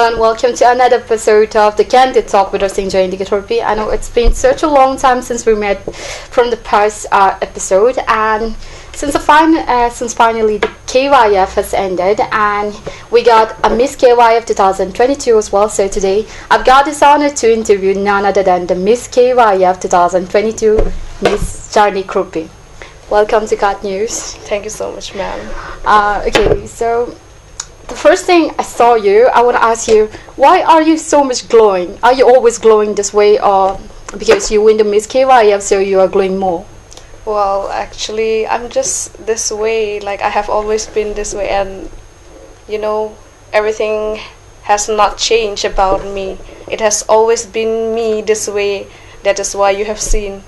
everyone, welcome to another episode of the Candid Talk with us enjoying the therapy. I know it's been such a long time since we met from the past episode, and since finally the KYF has ended and we got a Miss KYF 2022 as well. So today I've got this honor to interview none other than the Miss KYF 2022, Miss Charlie Krupi. Welcome to Cat News. Thank you so much, ma'am. Okay, so the first thing I saw you, I want to ask you, why are you so much glowing? Are you always glowing this way, or because you win the Miss KYF so you are glowing more? Well, actually, I'm just this way. Like, I have always been this way, and everything has not changed about me. It has always been me this way. That is why you have seen.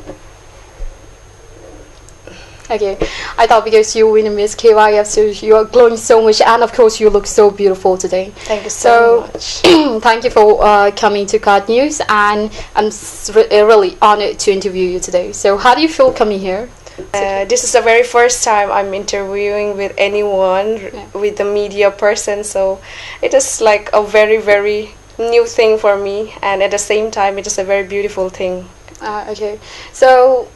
Okay, I thought because you win a Miss KYF, so you are glowing so much, and of course you look so beautiful today. Thank you so much. Thank you for coming to Cat News, and I'm really honored to interview you today. So how do you feel coming here? This is the very first time I'm interviewing with anyone, with the media person, so it is like a very, very new thing for me, and at the same time it is a very beautiful thing. Okay, so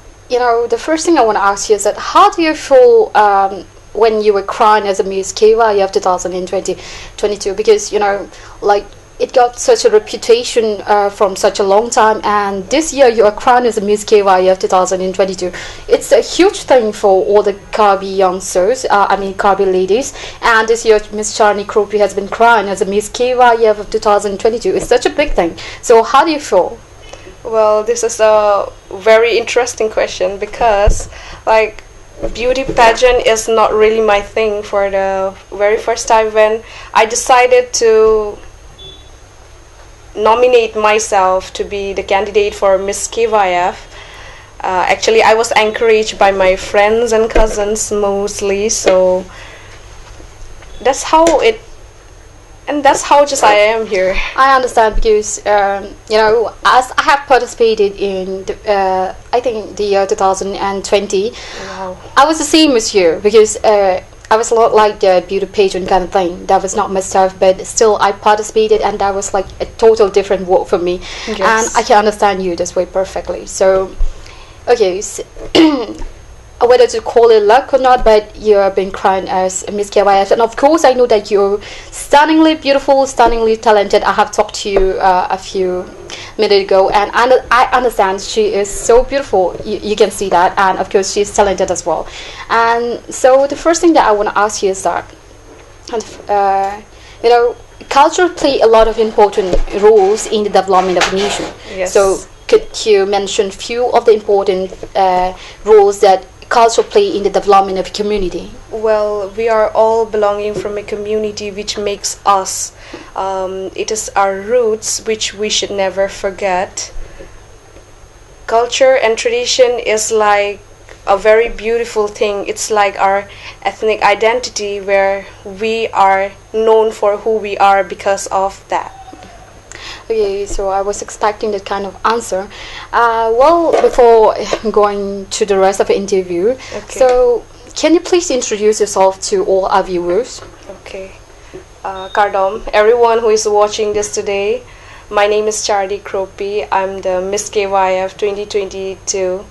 the first thing I want to ask you is that how do you feel when you were crowned as a Miss KYF 2022? Because it got such a reputation from such a long time, and this year you are crowned as a Miss KYF 2022. It's a huge thing for all the Karbi youngsters, Karbi ladies, and this year Miss Charlie Krupi has been crowned as a Miss KYF of 2022. It's such a big thing. So how do you feel? Well, this is a very interesting question because, beauty pageant is not really my thing. For the very first time when I decided to nominate myself to be the candidate for Miss KYF, actually I was encouraged by my friends and cousins mostly, so that's how just I am here. I understand because as I have participated in the year 2020. Wow. I was the same as you because I was a lot like the beauty pageant kind of thing. That was not my stuff, but still I participated, and that was like a total different world for me. Yes. And I can understand you this way perfectly. So, okay. So whether to call it luck or not, but you're being crowned as Miss KYF, and of course I know that you're stunningly beautiful, stunningly talented. I have talked to you a few minutes ago, and I understand she is so beautiful. You can see that, and of course she's talented as well. And so the first thing that I want to ask you is that, culture play a lot of important roles in the development of a nation. Yes. So could you mention few of the important roles that culture play in the development of a community? Well, we are all belonging from a community which makes us. It is our roots which we should never forget. Culture and tradition is like a very beautiful thing. It's like our ethnic identity where we are known for who we are because of that. Okay, so I was expecting that kind of answer. Well, before going to the rest of the interview, Okay. So can you please introduce yourself to all our viewers? Okay. Kardom, everyone who is watching this today, my name is Charlie Krupi. I'm the Miss KYF 2022.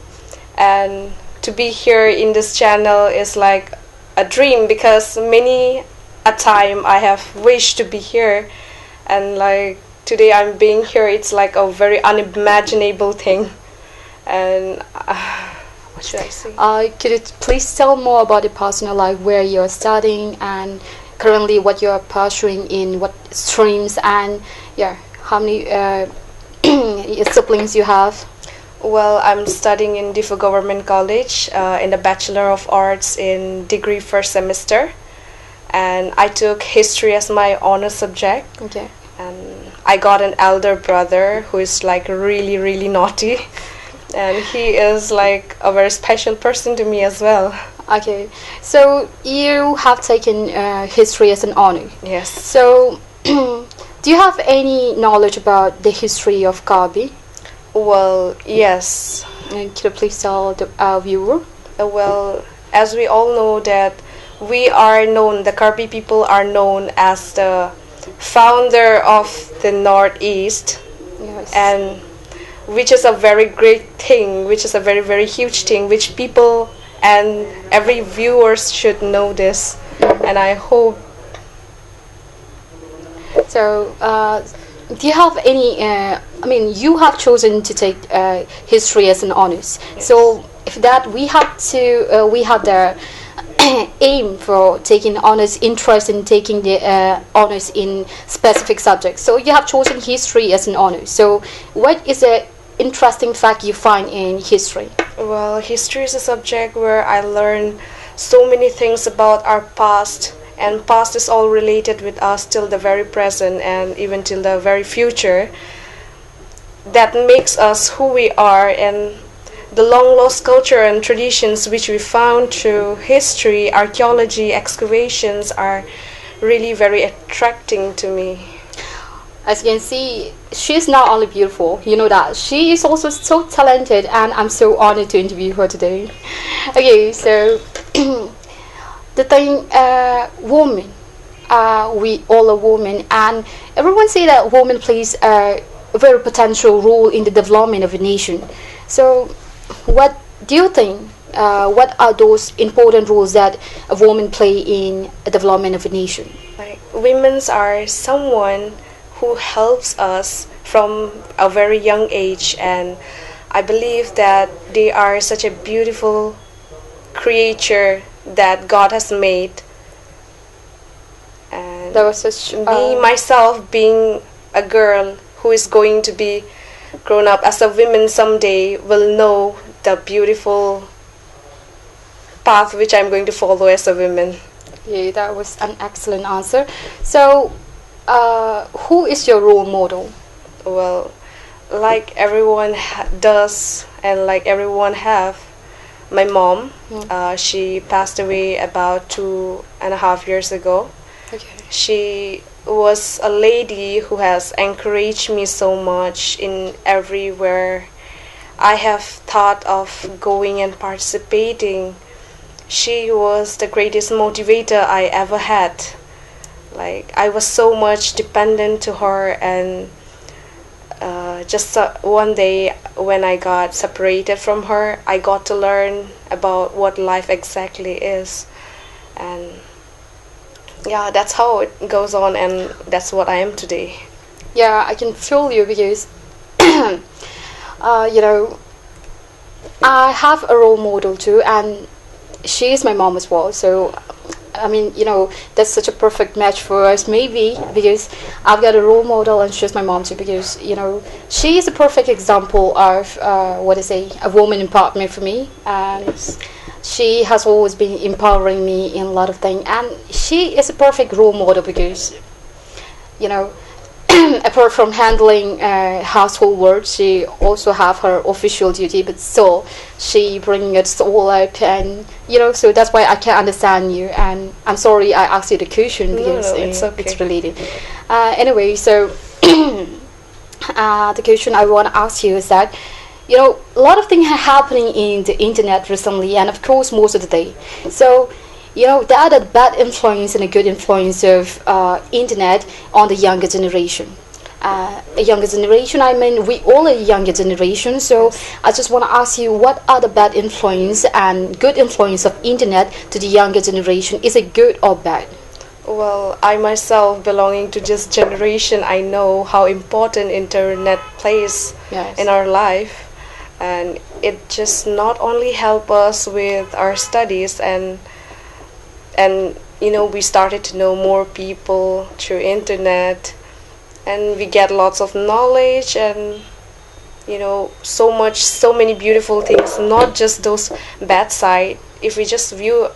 And to be here in this channel is like a dream because many a time I have wished to be here, and today I'm being here. It's like a very unimaginable thing. And what should I say? Could you please tell more about your personal life, where you're studying, and currently what you're pursuing in what streams, and how many siblings you have? Well, I'm studying in Diffa Government College in the Bachelor of Arts in degree first semester, and I took history as my honor subject. Okay. And I got an elder brother who is really, really naughty, and he is like a very special person to me as well. Okay, so you have taken history as an honor. Yes. So, do you have any knowledge about the history of Karbi? Well, yes. And could you please tell our viewer? Well, as we all know that we are known, the Karbi people are known as the founder of the Northeast, Yes. and which is a very great thing, which is a very, very huge thing, which people and every viewers should know this. And I hope. So, do you have any? I mean, you have chosen to take history as an honors. Yes. So, if that we had the aim for taking honors, interest in taking the honors in specific subjects. So, you have chosen history as an honor. So, what is a interesting fact you find in history? Well, history is a subject where I learn so many things about our past, and past is all related with us till the very present and even till the very future. That makes us who we are, and the long lost culture and traditions which we found through history, archaeology, excavations are really very attracting to me. As you can see, she's not only beautiful, you know that. She is also so talented, and I'm so honored to interview her today. Okay, so the thing, woman, we all are women, and everyone say that woman plays a very potential role in the development of a nation. So, what do you think? What are those important roles that a woman play in the development of a nation? Like, women's are someone who helps us from a very young age, and I believe that they are such a beautiful creature that God has made. And That was such me myself being a girl who is going to be grown up as a woman someday will know the beautiful path which I'm going to follow as a woman. Yeah, that was an excellent answer. So, who is your role model? Well, like everyone does, and like everyone have, my mom. She passed away about 2.5 years ago. Okay. She was a lady who has encouraged me so much in everywhere I have thought of going and participating. She was the greatest motivator I ever had. Like, I was so much dependent to her, and just one day when I got separated from her, I got to learn about what life exactly is. And yeah, that's how it goes on, and that's what I am today. Yeah, I can feel you because, you know, I have a role model too, and she is my mom as well. So, I mean, you know, that's such a perfect match for us, maybe, because I've got a role model and she's my mom too, because, you know, she is a perfect example of, a woman empowerment for me. And she has always been empowering me in a lot of things. And she is a perfect role model because, you know, apart from handling household work, she also have her official duty, but still she bringing it all up, and you know, so that's why I can understand you. And I'm sorry I asked you the question because it's okay. it's related. Anyway, so the question I want to ask you is that, you know, a lot of things are happening in the internet recently, and of course most of the day. So, you know, there are the bad influence and a good influence of internet on the younger generation. A younger generation, I mean, we all are a younger generation. So I just want to ask you, what are the bad influence and good influence of internet to the younger generation? Is it good or bad? Well, I myself belonging to this generation, I know how important internet plays in our life, and it just not only help us with our studies, and you know, we started to know more people through internet, and we get lots of knowledge, and you know, so many beautiful things, not just those bad side. If we just view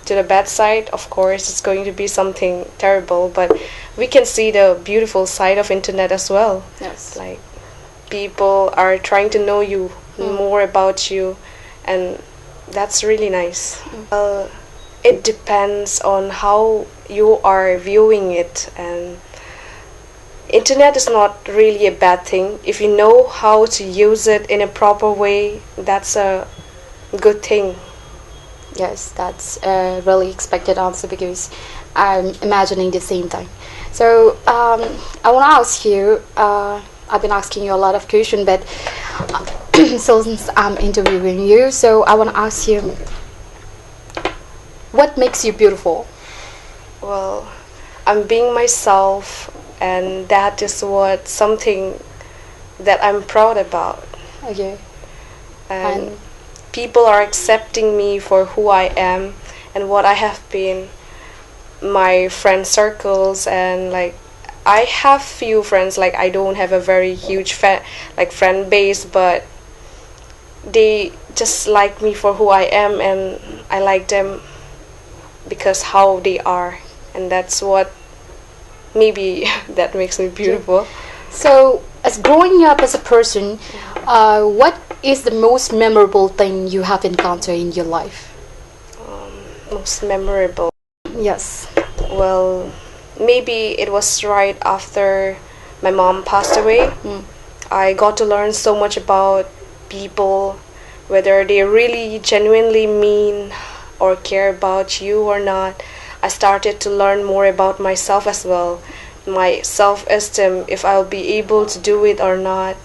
to the bad side, of course it's going to be something terrible, but we can see the beautiful side of internet as well. Yes. Like, people are trying to know you more about you, and that's really nice. It depends on how you are viewing it, and internet is not really a bad thing. If you know how to use it in a proper way, that's a good thing. Yes, that's a really expected answer because I'm imagining the same thing. So I want to ask you. I've been asking you a lot of questions, but so since I'm interviewing you, so I want to ask you, what makes you beautiful? Well, I'm being myself, and that is what something that I'm proud about. Okay. And people are accepting me for who I am and what I have been. My friend circles, and like I have few friends, like I don't have a very huge friend base, but they just like me for who I am, and I like them because how they are, and that's what maybe that makes me beautiful. So, as growing up as a person, what is the most memorable thing you have encountered in your life? Most memorable. Yes. Well, maybe it was right after my mom passed away. I got to learn so much about people, whether they really genuinely mean or care about you or not. I started to learn more about myself as well, my self-esteem, if I'll be able to do it or not.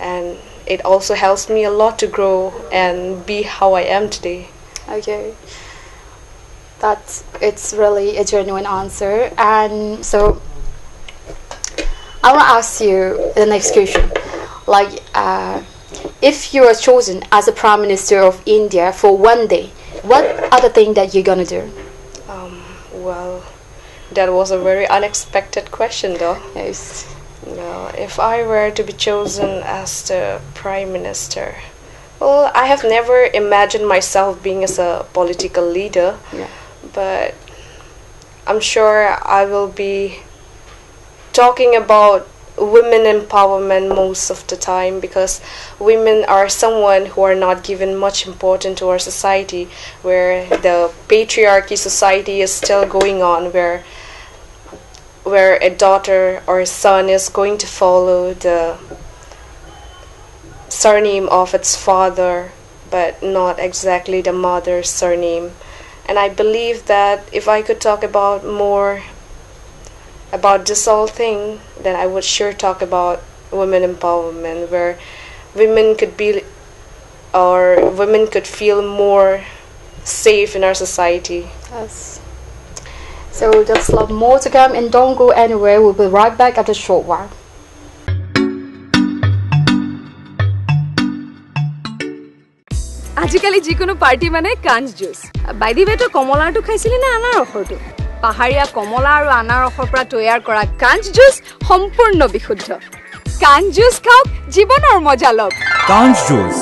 And it also helps me a lot to grow and be how I am today. Okay. It's really a genuine answer. And so I want to ask you the next question. Like, if you are chosen as a Prime Minister of India for one day, what are the things that you're going to do? Well, that was a very unexpected question, though. Yes. Well, if I were to be chosen as the Prime Minister, well, I have never imagined myself being as a political leader. Yeah. But I'm sure I will be talking about women empowerment most of the time, because women are someone who are not given much importance to our society, where the patriarchy society is still going on, where a daughter or a son is going to follow the surname of its father, but not exactly the mother's surname. And I believe that if I could talk about more about this whole thing, then I would sure talk about women empowerment, where women could be, or women could feel more safe in our society. Yes. So there's a lot more to come, and don't go anywhere. We'll be right back after a short while. আজিকালি যিকোনো party মানে কাঞ্জ juice. By the ৱে, তই কমলাটো খাইছিলি নে আনাৰসৰটো? পাহাৰীয়া কমলা আৰু আনাৰসৰ পৰা তৈয়াৰ কৰা কাঞ্জ জুচ সম্পূৰ্ণ বিশুদ্ধ। কাঞ্জ জুচ খাওক, জীৱনৰ মজা লওক। কাঞ্জ juice.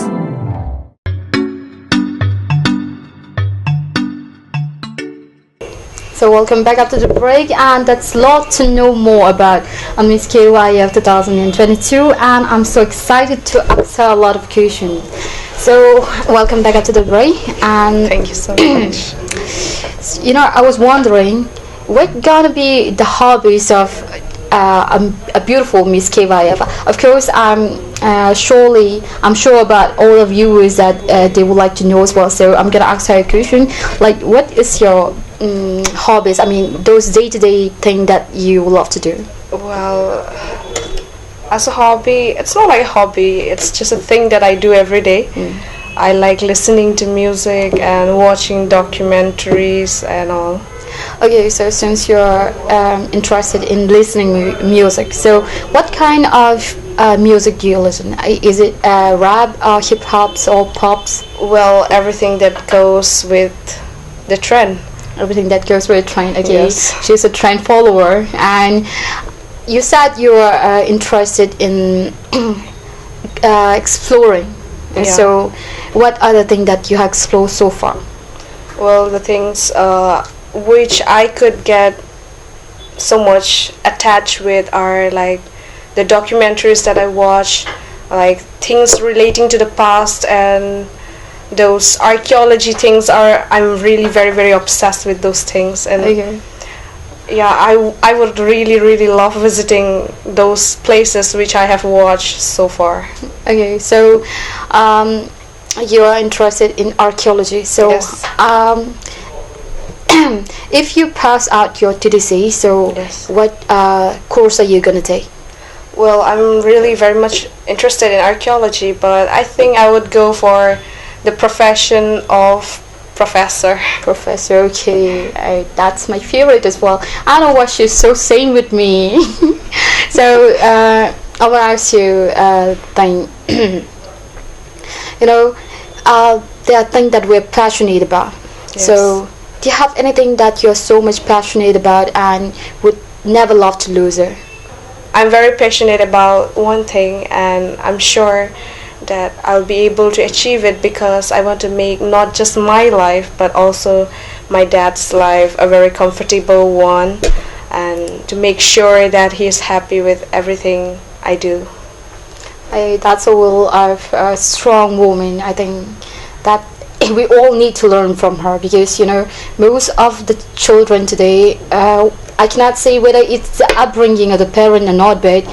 So welcome back after the break, and that's a lot to know more about Miss KYF 2022, and I'm so excited to answer a lot of questions. So welcome back after the break, and Thank you so much. you know, I was wondering what gonna be the hobbies of a beautiful Miss KYF. Of course, I'm sure about all of you is that they would like to know as well. So I'm gonna ask her a question, like, what is your hobbies? I mean, those day-to-day things that you love to do. Well, as a hobby, it's not like a hobby, it's just a thing that I do every day. I like listening to music and watching documentaries and all. Okay, so since you're interested in listening music, so what kind of music do you listen? Is it rap, hip hops, or pops? Well, everything that goes with the trend. Everything that goes with a trend. Okay, Yes. she's a trend follower, and you said you were interested in exploring. Yeah. So, what other thing that you have explored so far? Well, the things which I could get so much attached with are like the documentaries that I watch, like things relating to the past, and those archaeology things I'm really very, very obsessed with those things. And Okay. yeah, I would really, really love visiting those places which I have watched so far. Okay, so you are interested in archaeology. So Yes. if you pass out your TDC, so Yes. what course are you gonna take? Well, I'm really very much interested in archaeology, but I think I would go for the profession of professor. Professor, okay, that's my favorite as well. I don't know what she's so same with me. So I want to ask you thing. You know, there are things that we're passionate about. Yes. So do you have anything that you're so much passionate about and would never love to lose it? I'm very passionate about one thing, and I'm sure that I'll be able to achieve it because I want to make not just my life but also my dad's life a very comfortable one, and to make sure that he's happy with everything I do. That's a will of a strong woman. I think that we all need to learn from her because most of the children today, I cannot say whether it's the upbringing of the parent or not, but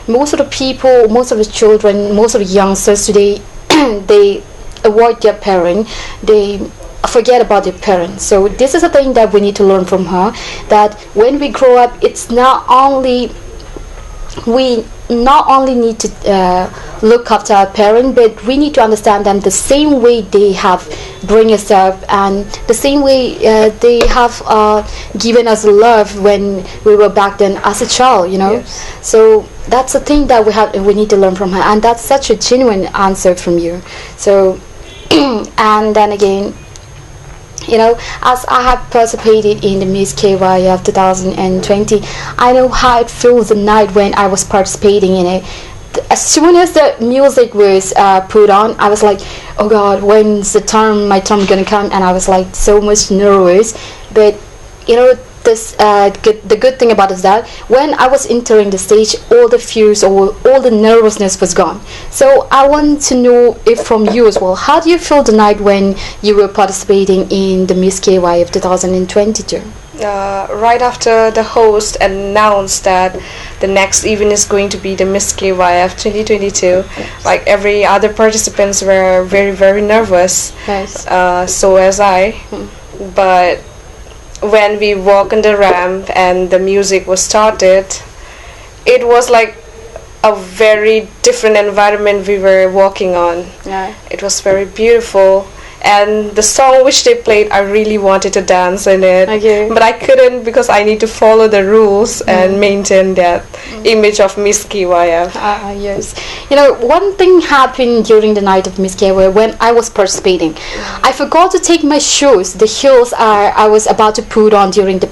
most of the people, most of the children, most of the youngsters today, they avoid their parent. They forget about their parents. So this is a thing that we need to learn from her, that when we grow up, it's not only we not only need to look after our parents, but we need to understand them the same way they have bring us up, and the same way they have given us love when we were back then as a child. Yes. So that's the thing that we need to learn from her, and that's such a genuine answer from you. So and then again, as I have participated in the Miss KYF 2020, I know how it feels the night when I was participating in it. As soon as the music was put on, I was like, oh God, when's my turn gonna come? And I was like so much nervous. But the good thing about it is that when I was entering the stage, all the fears or all the nervousness was gone. So I want to know if from you as well, how do you feel the night when you were participating in the Miss KYF 2022? Right after the host announced that the next event is going to be the Miss KYF 2022, like every other participants were very, very nervous. Yes. So was I. But when we walked on the ramp and the music was started, it was like a very different environment we were walking on. Yeah. It was very beautiful, and the song which they played, I really wanted to dance in it. Okay. But I couldn't because I need to follow the rules and maintain that image of Miss KYF. Yes. One thing happened during the night of Miss KYF when I was participating. I forgot to take my shoes. The heels I was about to put on during the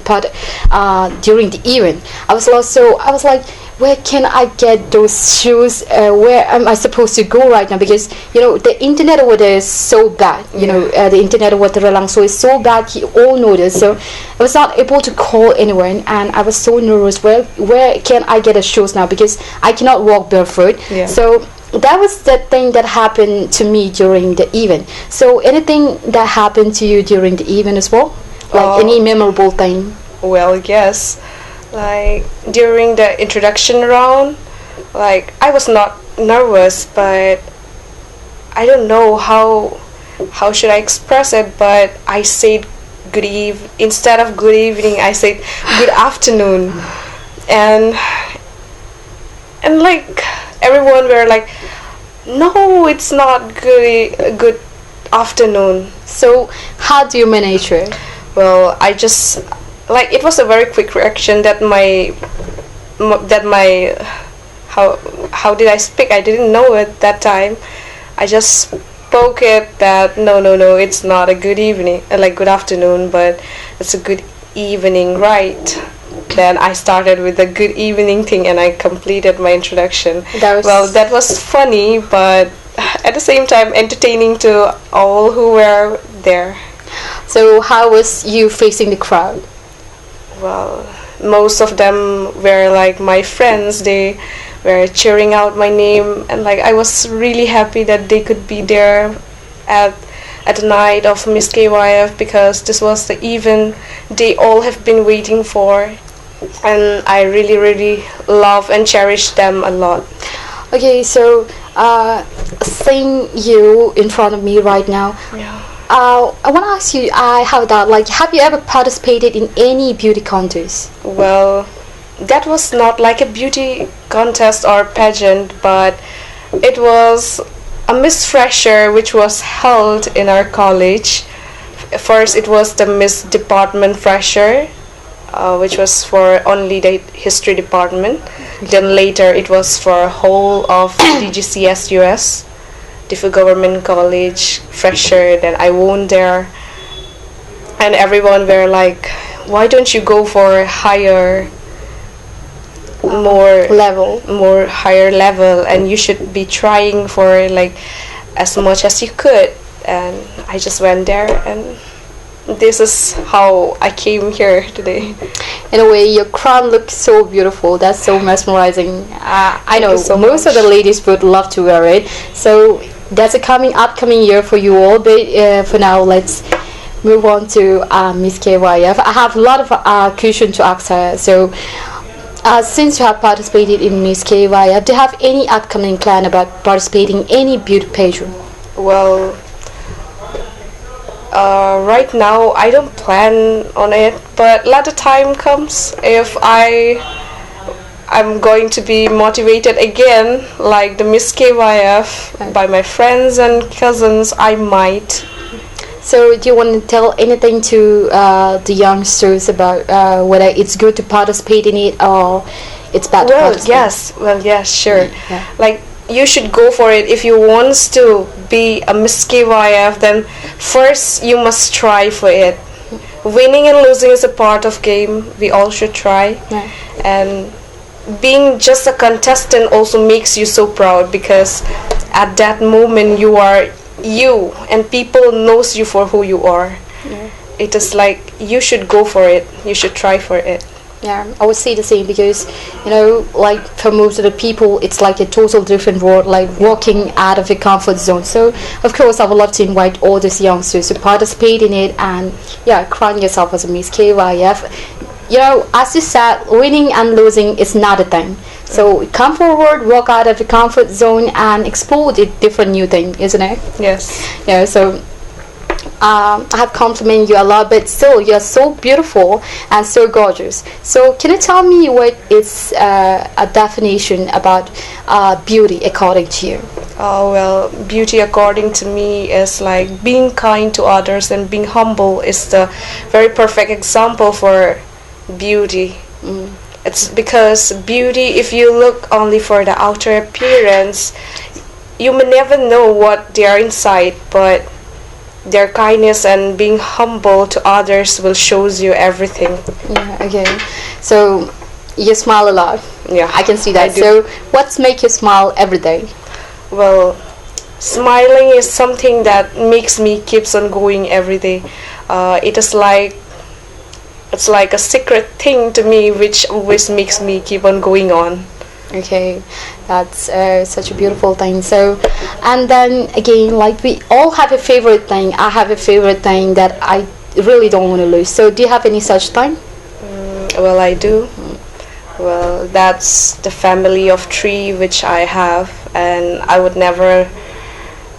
event. I was lost, so I was like, where can I get those shoes? Where am I supposed to go right now? Because the internet over there is so bad. The internet over there is so bad. You all know this. So I was not able to call anyone, and I was so nervous. Where can I get a shoes now? Because I cannot walk barefoot. Yeah. So that was the thing that happened to me during the event. So anything that happened to you during the event as well, like any memorable thing? Well, yes. Like during the introduction round, like I was not nervous, but I don't know how should I express it, but I said instead of good evening, I said good afternoon, and like everyone were like, no, it's not good afternoon. So how do you manage it? Well, I just it was a very quick reaction that how did I speak? I didn't know it that time. I just spoke it that no, it's not a good evening, like good afternoon, but it's a good evening, right? Then I started with the good evening thing and I completed my introduction. That was funny, but at the same time entertaining to all who were there. So how was you facing the crowd? Well, most of them were like my friends. They were cheering out my name, and like I was really happy that they could be there at the night of Miss KYF, because this was the event they all have been waiting for, and I really, really love and cherish them a lot. Okay, so seeing you in front of me right now, Yeah. I want to ask you, I have that, like, have you ever participated in any beauty contest? Well, that was not like a beauty contest or pageant, but it was a Miss Fresher which was held in our college. First, it was the Miss Department Fresher, which was for only the history department. Then later, it was for whole of DGCS US, different government college Fresher. Then I won there, and everyone were like, "Why don't you go for higher?" more higher level, and you should be trying for like as much as you could. And I just went there, and this is how I came here today. In a way, your crown looks so beautiful. That's so mesmerizing. I know so most of the ladies would love to wear it. So that's a upcoming year for you all. But for now, let's move on to Miss KYF. I have a lot of questions to ask her. So since you have participated in Miss KYF, do you have any upcoming plan about participating in any beauty pageant? Well, right now I don't plan on it, but let the time comes. If I'm going to be motivated again, like the Miss KYF, by my friends and cousins, I might. So do you want to tell anything to the youngsters about whether it's good to participate in it or it's bad to participate? Yes, sure. Yeah. Like, you should go for it. If you want to be a Miss KYF, then first you must try for it. Winning and losing is a part of game. We all should try. Yeah. And being just a contestant also makes you so proud, because at that moment you are you, and people knows you for who you are. Yeah. It is like you should go for it. You should try for it. Yeah, I would say the same, because like for most of the people, it's like a total different world, like walking out of your comfort zone. So of course I would love to invite all these youngsters to participate in it and crown yourself as a Miss KYF. As you said, winning and losing is not a thing. So come forward, walk out of your comfort zone and explore the different new thing, isn't it? Yes. Yeah, so I have complimented you a lot, but still you're so beautiful and so gorgeous. So can you tell me what is a definition about beauty according to you? Oh, well, beauty according to me is like being kind to others, and being humble is the very perfect example for beauty. It's because beauty, if you look only for the outer appearance, you may never know what they are inside, but their kindness and being humble to others will shows you everything. Yeah, okay. So you smile a lot. Yeah, I can see that. So what's make you smile every day? Well, smiling is something that makes me keeps on going every day. It's like a secret thing to me, which always makes me keep on going on. Okay, that's such a beautiful thing. So, and then again, like we all have a favorite thing. I have a favorite thing that I really don't want to lose. So do you have any such thing? Well, I do. Well, that's the family of 3 which I have, and I would never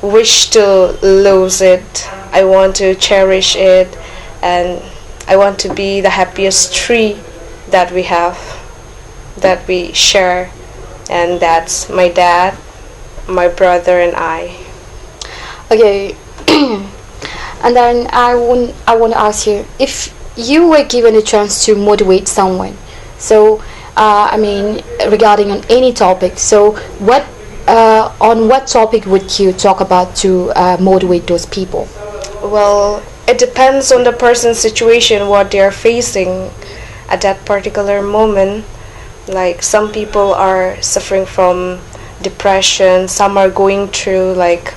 wish to lose it. I want to cherish it, and I want to be the happiest 3 that we have, that we share, and that's my dad, my brother, and I. Okay, and then I want to ask you, if you were given a chance to motivate someone, so regarding on any topic, so what on what topic would you talk about to motivate those people? Well, it depends on the person's situation, what they are facing at that particular moment. Like, some people are suffering from depression, some are going through like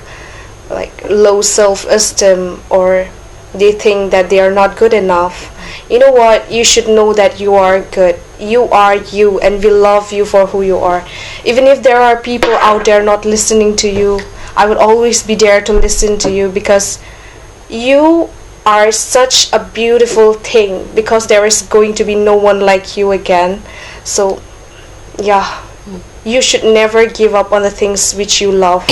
low self-esteem, or they think that they are not good enough. You know what? You should know that you are good. You are you, and we love you for who you are. Even if there are people out there not listening to you, I would always be there to listen to you, because you are such a beautiful thing, because there is going to be no one like you again. So yeah, you should never give up on the things which you love.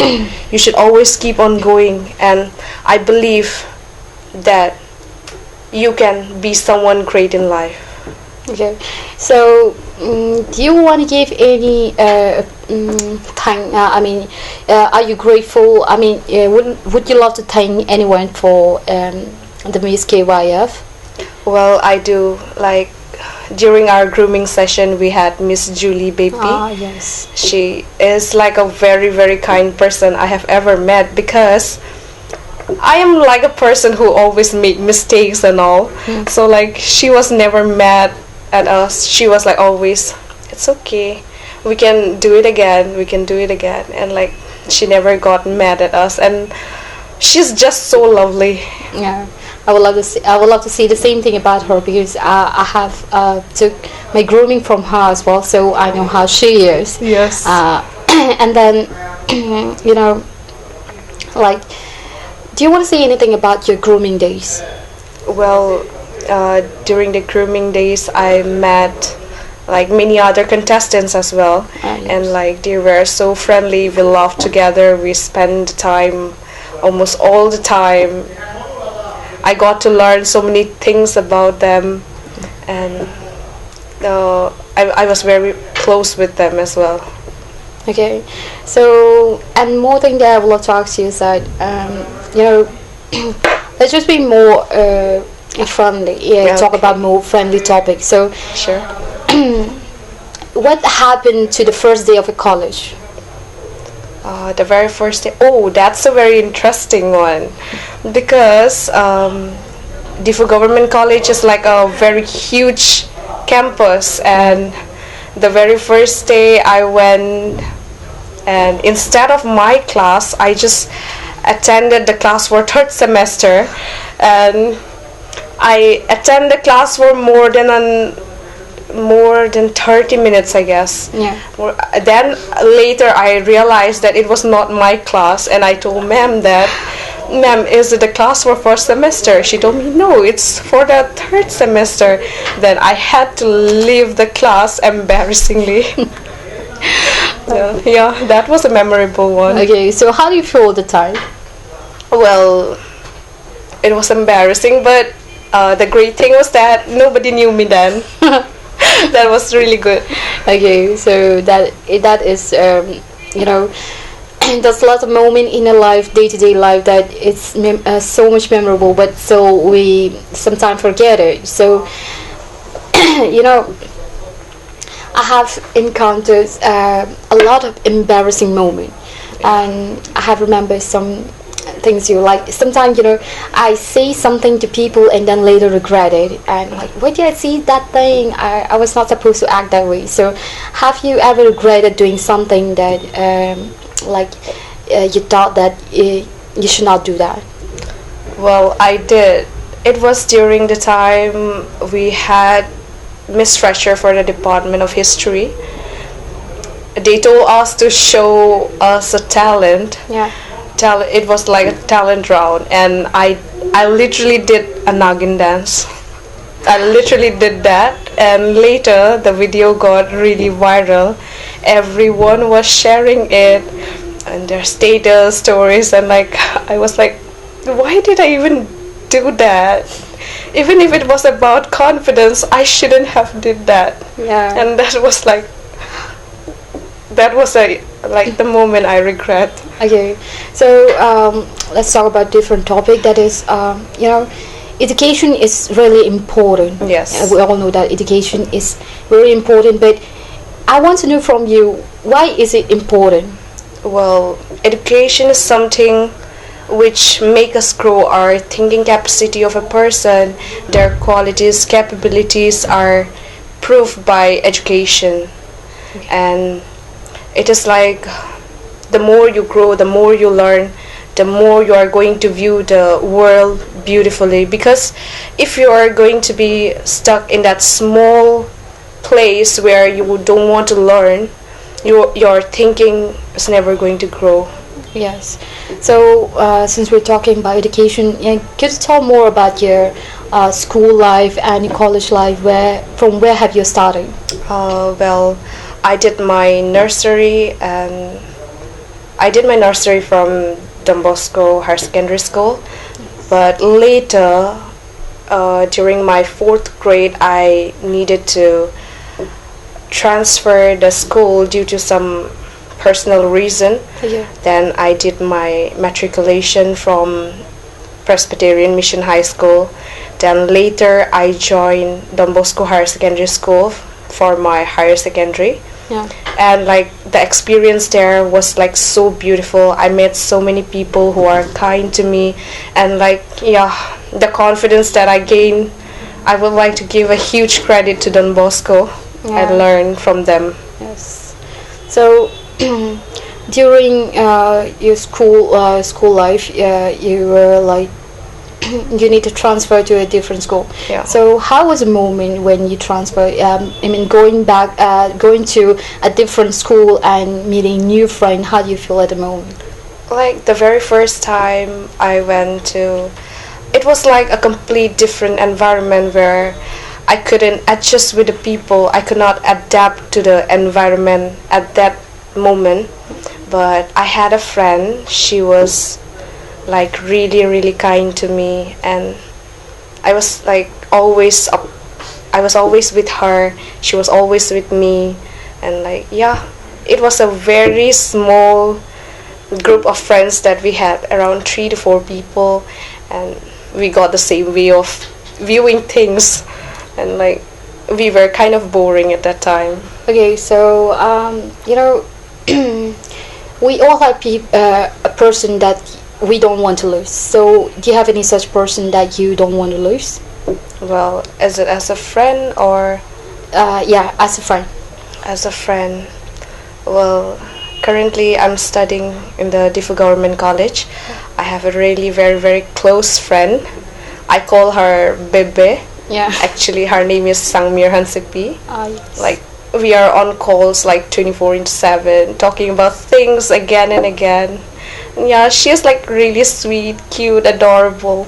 You should always keep on going, and I believe that you can be someone great in life. Okay, so do you want to give any are you grateful? I mean, would you love to thank anyone for the Miss KYF? Well, I do. Like during our grooming session, we had Miss Julie Baby. Ah, yes. She is like a very, very kind person I have ever met, because I am like a person who always make mistakes and all. So like she was never mad at us. She was like always, it's okay, we can do it again, and like she never got mad at us, and she's just so lovely. Yeah, I would love to see the same thing about her, because I have took my grooming from her as well, so I know how she is. Yes. And then like, do you want to say anything about your grooming days? Well, during the grooming days, I met like many other contestants as well. Yes. And like they were so friendly, we laughed together, we spent time almost all the time. I got to learn so many things about them, and I was very close with them as well. Okay, so, and more thing that I would love to ask you is that let's just be more friendly. Yeah, talk Okay. about more friendly topics. So, Sure. what happened to the first day of a college? The very first day. Oh, that's a very interesting one, because Diffu Government College is like a very huge campus, and the very first day I went, and instead of my class, I just attended the class for third semester, and I attended the class for more than 30 minutes, I guess. Yeah. Then later I realized that it was not my class, and I told ma'am that, ma'am, is it the class for first semester? She told me, no, it's for the third semester. Then I had to leave the class embarrassingly. Yeah, that was a memorable one. Okay, so how do you feel at the time? Well, it was embarrassing, but the great thing was that nobody knew me then. That was really good. Okay, so that is there's lots of moment in a life, day-to-day life, that it's so much memorable, but so we sometimes forget it. So I have encountered a lot of embarrassing moments, and I have remembered some things. You like, sometimes I say something to people and then later regret it, and like, why did I see that thing? I was not supposed to act that way. So have you ever regretted doing something that you thought that you should not do that? Well, I did. It was during the time we had Miss Fresher for the Department of History. They told us to show us a talent. Yeah. It was like a talent round, and I literally did a noggin dance. I literally did that, and later the video got really viral. Everyone was sharing it and their status stories, and like I was like, why did I even do that? Even if it was about confidence, I shouldn't have did that. Yeah. And that was the moment I regret. Okay, so let's talk about different topic. That is, education is really important. Yes. We all know that education is very important, but I want to know from you, why is it important? Well, education is something which make us grow our thinking capacity of a person. Their qualities, capabilities are proved by education. And it is like, the more you grow, the more you learn, the more you are going to view the world beautifully. Because if you are going to be stuck in that small place where you don't want to learn, your thinking is never going to grow. Yes. So since we're talking about education, could you tell more about your school life and your college life? From where have you started? Well, I did my nursery from Don Bosco Higher Secondary School. But later, during my 4th grade, I needed to transfer the school due to some personal reason. Yeah. Then I did my matriculation from Presbyterian Mission High School. Then later I joined Don Bosco Higher Secondary School for my higher secondary. Yeah. And like the experience there was like so beautiful. I met so many people who are kind to me, and like the confidence that I gained, I would like to give a huge credit to Don Bosco. Yeah. I learned from them. Yes. So during your school life, you were like you need to transfer to a different school. Yeah. So how was the moment when you transfer? Going to a different school and meeting new friend. How do you feel at the moment? Like the very first time I went to, it was like a complete different environment where I couldn't adjust with the people. I could not adapt to the environment at that moment. But I had a friend. She was like really kind to me, and I was like always I was always with her. She was always with me, and like it was a very small group of friends that we had, around 3 to 4 people, and we got the same way of viewing things, and like we were kind of boring at that time. Okay, so we all have a person that we don't want to lose. So do you have any such person that you don't want to lose? Well, as a friend or as a friend. as a friend? Well, currently I'm studying in the Diffu Government College. I have a really very close friend. I call her Bebe. Yeah. Actually, her name is Sangmir Hansepi. Yes. Like we are on calls like 24/7, talking about things again and again. Yeah, she's like really sweet, cute, adorable.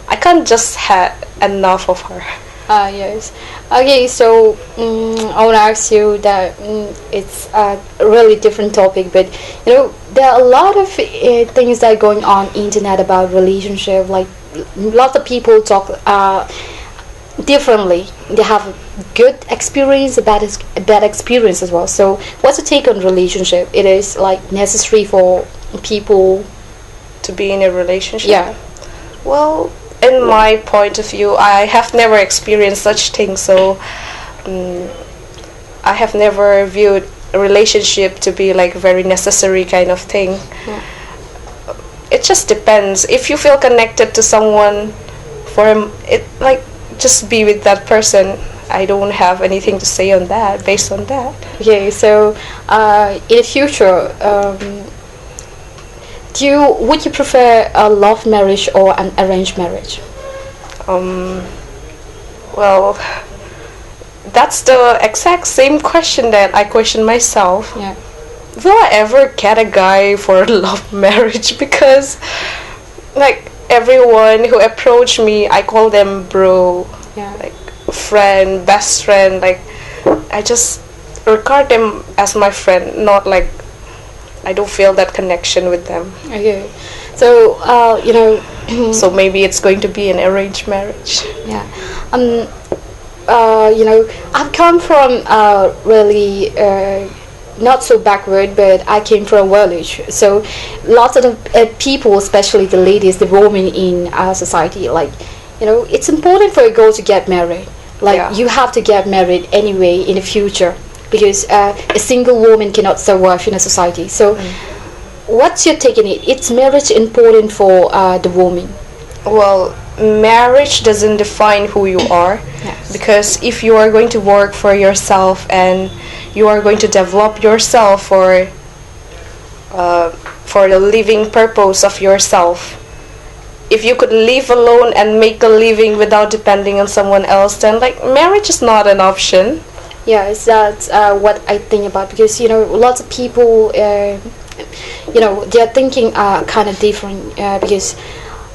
I can't just have enough of her. Yes. Okay, so I want to ask you that it's a really different topic, but there are a lot of things that are going on internet about relationship. Like lots of people talk differently. They have a good experience, a bad experience as well. So what's your take on relationship? It is like necessary for people To be in a relationship? Yeah. Well, in my point of view, I have never experienced such things, so I have never viewed a relationship to be like very necessary kind of thing. Yeah. It just depends. If you feel connected to someone, it like just be with that person. I don't have anything to say on that, based on that. Okay, so in the future, would you prefer a love marriage or an arranged marriage? Well, that's the exact same question that I question myself. Yeah. Will I ever get a guy for love marriage? Because like everyone who approach me, I call them bro, Yeah. like friend, best friend. Like I just regard them as my friend, not like I don't feel that connection with them. Okay. So So maybe it's going to be an arranged marriage. yeah. I've come from really not so backward, but I came from a village. So lots of the, people, especially the ladies, the women in our society, like it's important for a girl to get married. Like Yeah. you have to get married anyway in the future, because a single woman cannot survive in a society. So what's your take on it? Is marriage important for the woman? Well, marriage doesn't define who you are. Yes. Because if you are going to work for yourself and you are going to develop yourself for the living purpose of yourself, if you could live alone and make a living without depending on someone else, then like marriage is not an option. Yes, that's what I think about, because lots of people they are thinking kind of different, because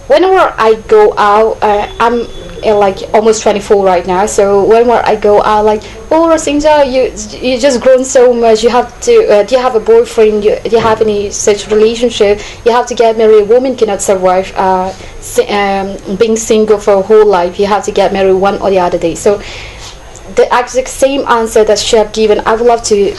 whenever I go out, I'm like almost 24 right now. So whenever I go out, like, oh, Rosinja, you just grown so much. You have to. Do you have a boyfriend? Do you have any such relationship? You have to get married. A woman cannot survive being single for a whole life. You have to get married one or the other day. So the exact same answer that she have given, I would love to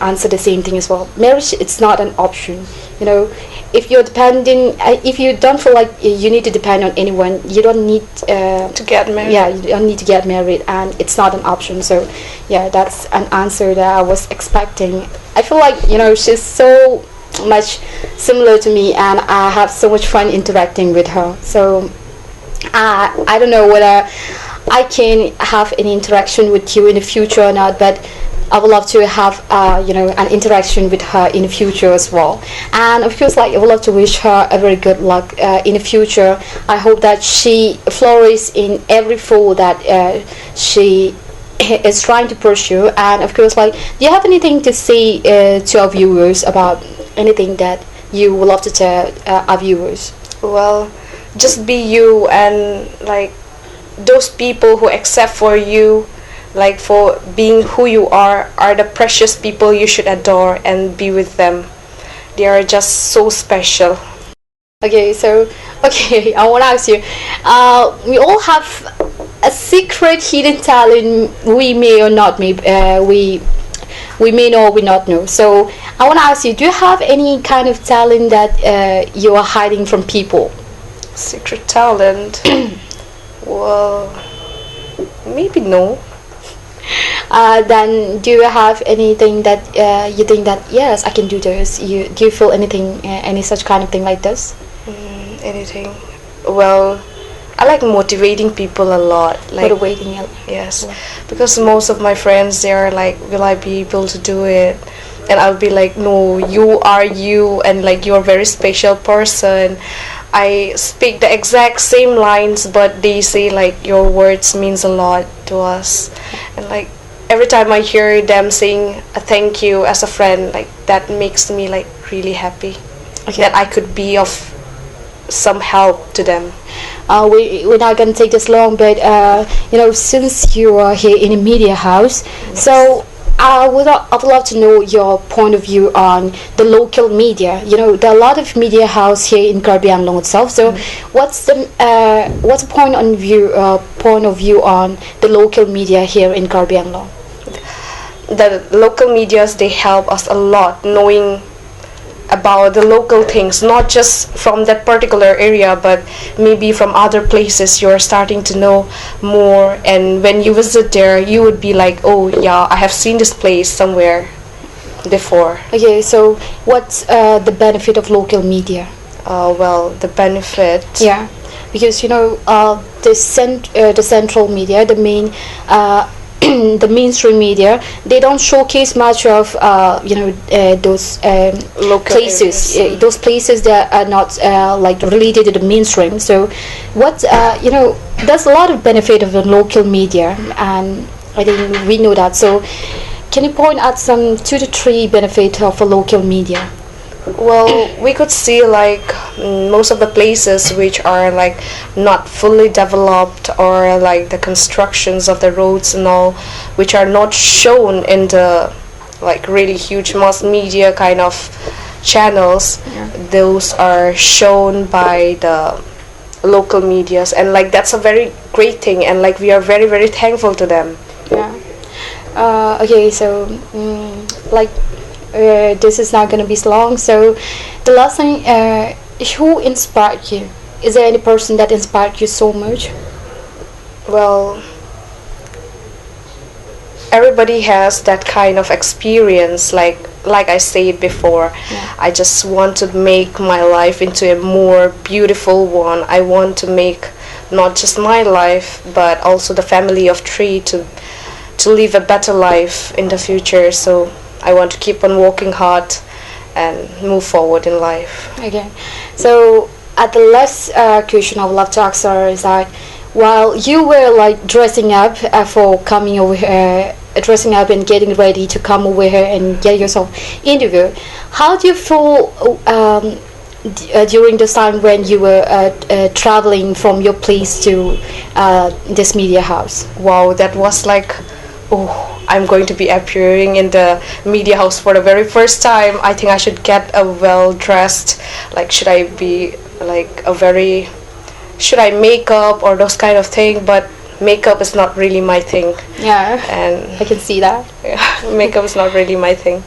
answer the same thing as well. Marriage, it's not an option. You know, if you're depending, if you don't feel like you need to depend on anyone, you don't need to get married. Yeah, you don't need to get married, and it's not an option. So, yeah, that's an answer that I was expecting. I feel like, you know, she's so much similar to me, and I have so much fun interacting with her. So, I don't know whether I can have any interaction with you in the future or not, but I would love to have you know, an interaction with her in the future as well. And of course, like, I would love to wish her a very good luck in the future. I hope that she flourishes in every field that she is trying to pursue. And of course, like, do you have anything to say to our viewers about anything that you would love to tell our viewers? Well, just be you, and like, those people who accept for you, like, for being who you are the precious people you should adore and be with them. They are just so special. Okay, so I want to ask you, we all have a secret hidden talent. We may or not may we may know or we not know. So I want to ask you, do you have any kind of talent that you are hiding from people? Secret talent? Well, maybe no. Then do you have anything that you think that, yes, I can do this? Do you feel anything, any such kind of thing like this? Anything? Well, I like motivating people a lot. Like, Motivating. Yes, because most of my friends, they are like, will I be able to do it? And I'll be like, no, you are you, and like, you're a very special person. I speak the exact same lines, but they say like, your words means a lot to us. And like, every time I hear them saying a thank you as a friend, like, that makes me like really happy. Okay. That I could be of some help to them. We're not going to take this long, but you know, since you are here in a media house, yes. So I would love to know your point of view on the local media. You know, there are a lot of media house here in Karbi Anglong itself. So, what's the point of view on the local media here in Karbi Anglong? The local medias, they help us a lot knowing about the local things, not just from that particular area, but maybe from other places. You're starting to know more, and when you visit there, you would be like, oh yeah, I have seen this place somewhere before. Okay, so what's the benefit of local media? Well, the benefit, yeah, because you know, the central media, the main the mainstream media, they don't showcase much of you know, those local places, those places that are not like related to the mainstream. So what you know, there's a lot of benefit of the local media, and I think we know that. So can you point out some 2 to 3 benefits of a local media? Well, we could see like most of the places which are like not fully developed, or like the constructions of the roads and all, which are not shown in the like really huge mass media kind of channels. Yeah. Those are shown by the local medias, and like, that's a very great thing, and like, we are very, very thankful to them. Yeah. Okay, so like, this is not going to be so long. So the last thing, who inspired you? Is there any person that inspired you so much? Well, everybody has that kind of experience, like I said before. Yeah. I just want to make my life into a more beautiful one. I want to make not just my life, but also the family of 3 to live a better life in the future. So I want to keep on working hard and move forward in life. Okay, so at the last question I would love to ask her is that, while you were like dressing up for coming over here, dressing up and getting ready to come over here and get yourself interviewed, how do you feel during this time when you were traveling from your place to this media house? Wow, that was like, oh, I'm going to be appearing in the media house for the very first time. I think I should get a well dressed, like should I be like should I make up or those kind of thing, but makeup is not really my thing. Yeah, and I can see that. Yeah, makeup is not really my thing.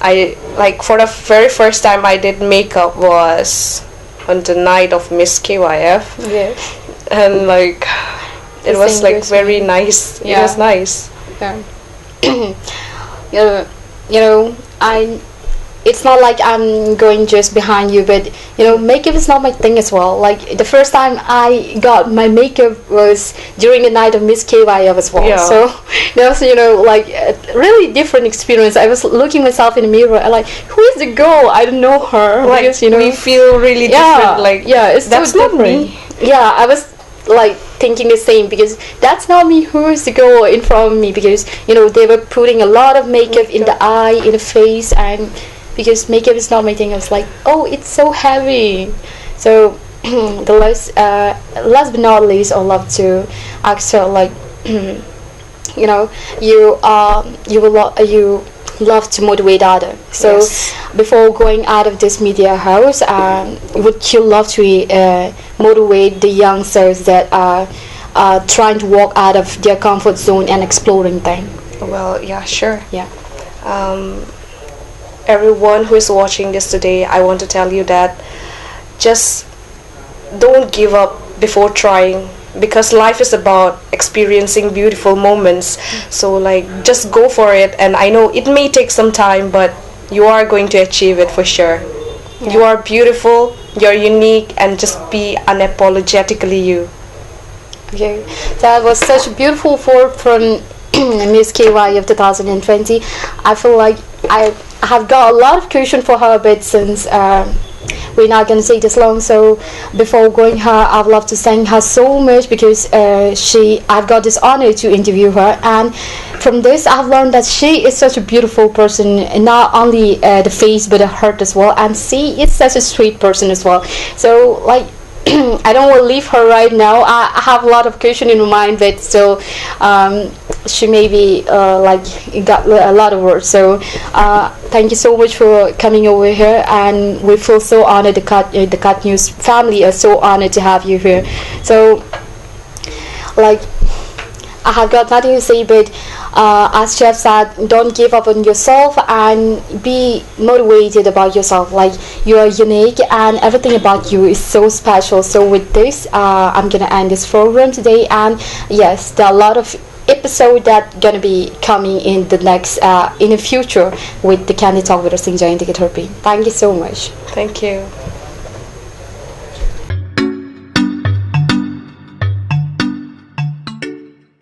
I like for the very first time I did makeup was on the night of Miss KYF. Yeah, and like it was like very nice. Yeah. It was nice. Yeah. you know, it's not like I'm going just behind you, but makeup is not my thing as well. Like the first time I got my makeup was during the night of Miss KYF as well. Yeah. So that was like a really different experience. I was looking myself in the mirror and like, who is the girl? I don't know her. Like because, we feel really different. Like it's that's so not different. me. Yeah, I was like thinking the same, because that's not me. Who's the girl in front of me? Because they were putting a lot of makeup in the eye, in the face, and because makeup is not my thing, I was like, oh, it's so heavy. So the last but not least, I'd love to ask her, like, you love to motivate others. So Yes. before going out of this media house, would you love to motivate the youngsters that are trying to walk out of their comfort zone and exploring things? Well, yeah, sure. Yeah. Everyone who is watching this today, I want to tell you that just don't give up before trying, because life is about experiencing beautiful moments. So like just go for it, and I know it may take some time, but you are going to achieve it for sure. Yeah. You are beautiful, you're unique, and just be unapologetically you. Okay, that was such a beautiful word from Miss KY of 2020. I feel like I have got a lot of question for her, but since we're not going to take this long, so before going her, I'd love to thank her so much, because I've got this honor to interview her, and from this I've learned that she is such a beautiful person, not only the face but the heart as well, and she is such a sweet person as well. So like I don't want to leave her right now. I have a lot of question in my mind, but still she may be like got a lot of words. So thank you so much for coming over here, and we feel so honored. The Cut News family are so honored to have you here. So like I have got nothing to say, but as Chef said, don't give up on yourself and be motivated about yourself. Like you are unique and everything about you is so special. So with this, I'm gonna end this program today. And yes, there are a lot of episodes that gonna be coming in the next in the future with the Candid Talk with Sinja Indicator. Thank you so much. Thank you.